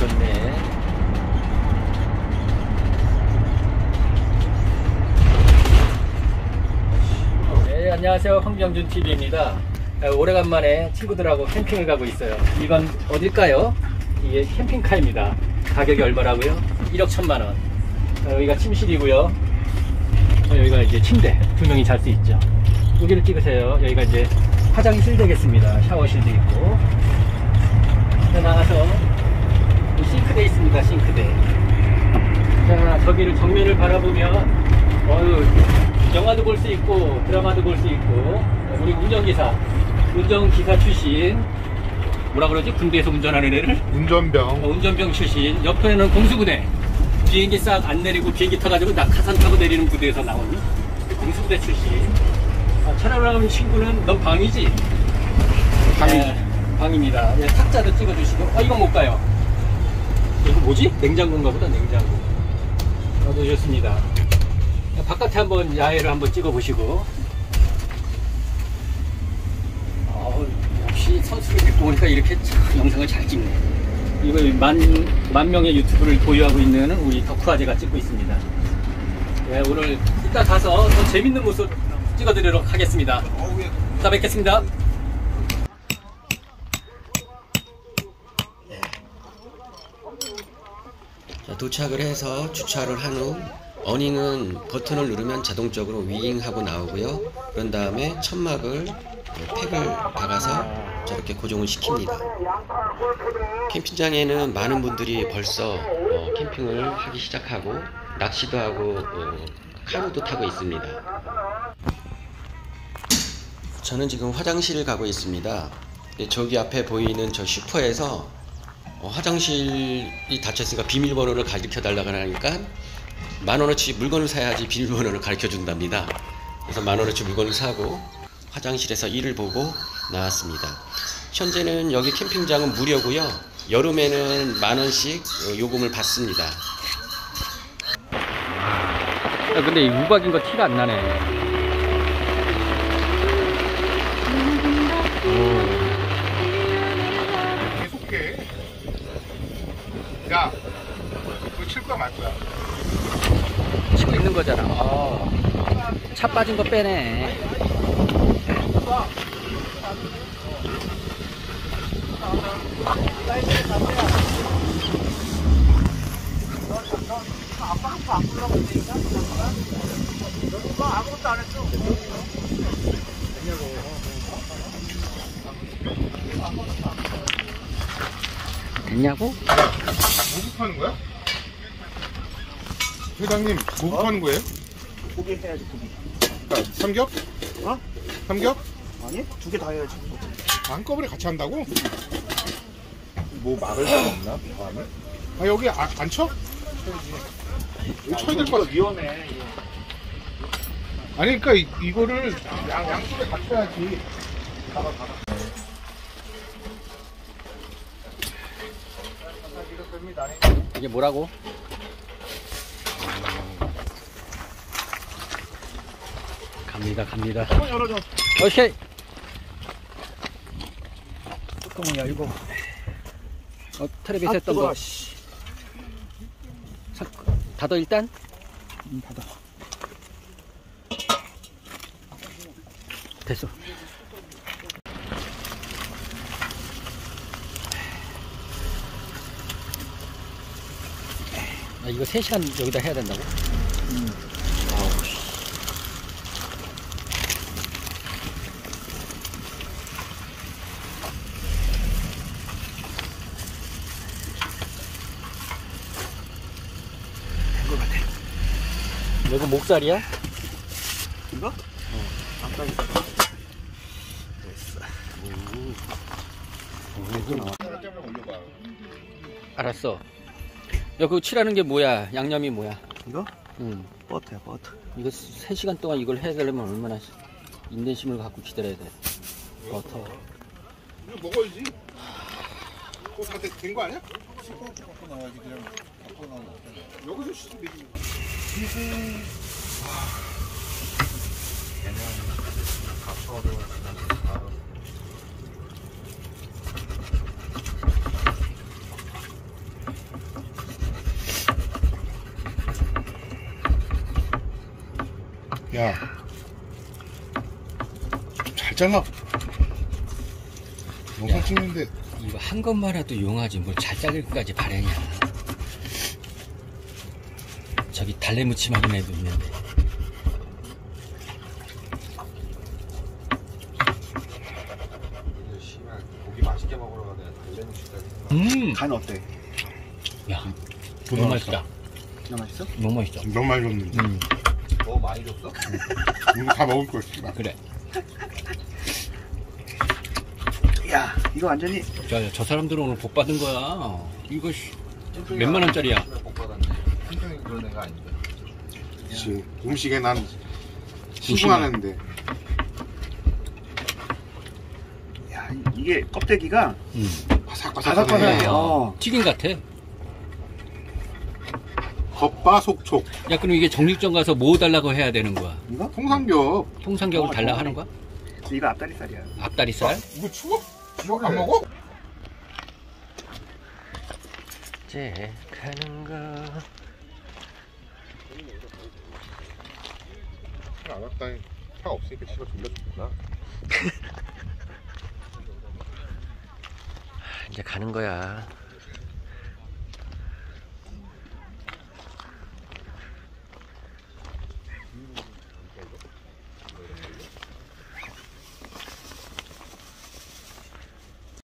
좋네. 네, 안녕하세요. 황병준 TV입니다. 오래간만에 친구들하고 캠핑을 가고 있어요. 이건 어딜까요? 이게 캠핑카입니다. 가격이 얼마라고요? 1억 1천만원. 여기가 침실이고요. 여기가 이제 침대 2명이 잘 수 있죠. 여기를 찍으세요. 여기가 이제 화장실 되겠습니다. 샤워실도 있고. 나가서 싱크대 있습니다. 싱크대. 자, 저기를 정면을 바라보면 영화도 볼 수 있고 드라마도 볼 수 있고, 우리 운전기사 출신, 뭐라 그러지? 군대에서 운전하는 애를? 운전병 출신. 옆에는 공수부대. 비행기 싹 안 내리고 비행기 타가지고 낙하산 타고 내리는 부대에서 나온 공수부대 출신. 촬영하는 친구는 넌 방이지? 방입니다. 예, 탁자도 찍어주시고. 이건 못 가요. 이거 뭐지? 냉장고인가 보다. 냉장고. 좋습니다. 바깥에 한번 야외를 한번 찍어보시고. 역시 선수를 데리고 오니까 이렇게 참 영상을 잘 찍네. 이거 만 명의 유튜브를 보유하고 있는 우리 덕후아재가 찍고 있습니다. 네, 오늘 이따 가서 더 재밌는 모습 찍어드리도록 하겠습니다. 이따 뵙겠습니다. 자, 도착을 해서 주차를 한 후 어닝은 버튼을 누르면 자동적으로 윙하고 나오고요. 그런 다음에 천막을 팩을 박아서 저렇게 고정을 시킵니다. 캠핑장에는 많은 분들이 벌써 캠핑을 하기 시작하고 낚시도 하고 카누도 타고 있습니다. 저는 지금 화장실을 가고 있습니다. 저기 앞에 보이는 저 슈퍼에서 화장실이 닫혔으니까 비밀번호를 가르쳐 달라고 하니까 10,000원어치 물건을 사야지 비밀번호를 가르쳐 준답니다. 그래서 10,000원어치 물건을 사고 화장실에서 일을 보고 나왔습니다. 현재는 여기 캠핑장은 무료고요. 여름에는 10,000원씩 요금을 받습니다. 근데 이 우박인 거 티가 안 나네. 계속해. 야, 그거 칠 거야 말 거야? 치고 있는 거잖아. 차 빠진 거 빼네. 아무것도 안 했어. 됐냐고? 목욕하는 거야? 회장님, 목욕하는 거예요? 고기 해야지, 고기. 그러니까 삼겹? 삼겹? 아니, 2개 다 해야지. 한꺼번에 같이 한다고? 뭐 막을 수 없나? 안에? 여기 안 쳐? 여기 쳐야 될 것 같아. 위험해. 아니, 그러니까 이거를 양쪽에 갖춰야지. 이게 뭐라고? 갑니다. 뚜껑 열어줘. 오케이. 뚜껑을 열고. 텔레비전 했던 거. 닫아 일단. 닫아. 됐어. 이거 3시간 여기다 해야 된다고? 된것 같아. 이거 목살이야? 이거? 잠깐 있어. 됐어. 알았어. 야, 그거 칠하는 게 뭐야? 양념이 뭐야? 이거? 응. 버터야, 버터. 이거 3시간 동안 이걸 해야 되려면 얼마나 인내심을 갖고 기다려야 돼. 버터. 이거 먹어야지. 그거 다 된 거 아니야? 갖고 나와야지 그냥. 갖고 나와. 여기서 씻으면 되지. 얘는 가포로 바로. 야, 잘 잘라. 영상 찍는데 이거 한 것만해도 용하지 뭘 잘 자를 것까지 바라냐. 저기 달래 무침하는 애도 있는데. 씨발 고기 맛있게 먹으러 가야 달래는 식당이 간 어때? 야, 너무 맛있다. 진짜 맛있어? 너무 맛있어. 너무 많이 줬는데. 너무 많이 줬어? 이거 다 먹을 거야, 씨발. 그래. 야, 이거 완전히 저 사람들은 오늘 복 받은 거야. 이거 몇만 원짜리야. 못 받았네. 한정이 그런 애가 아닌데. 그치. 음식에 난 신고하는데. 야, 이게 껍데기가 바삭바삭하네. 바삭바삭해. 어. 튀김 같아. 겉바속촉. 야, 그럼 이게 정육점 가서 뭐 달라고 해야 되는 거야? 이거? 통삼겹. 통삼겹을 달라고 하는 거야? 이거 앞다리살이야. 앞다리살? 이거 추워? 이거 안 먹어? 이제 가는 거. 안 왔다니. 차 없으니까 씨발 졸려 죽구나. 이제 가는 거야.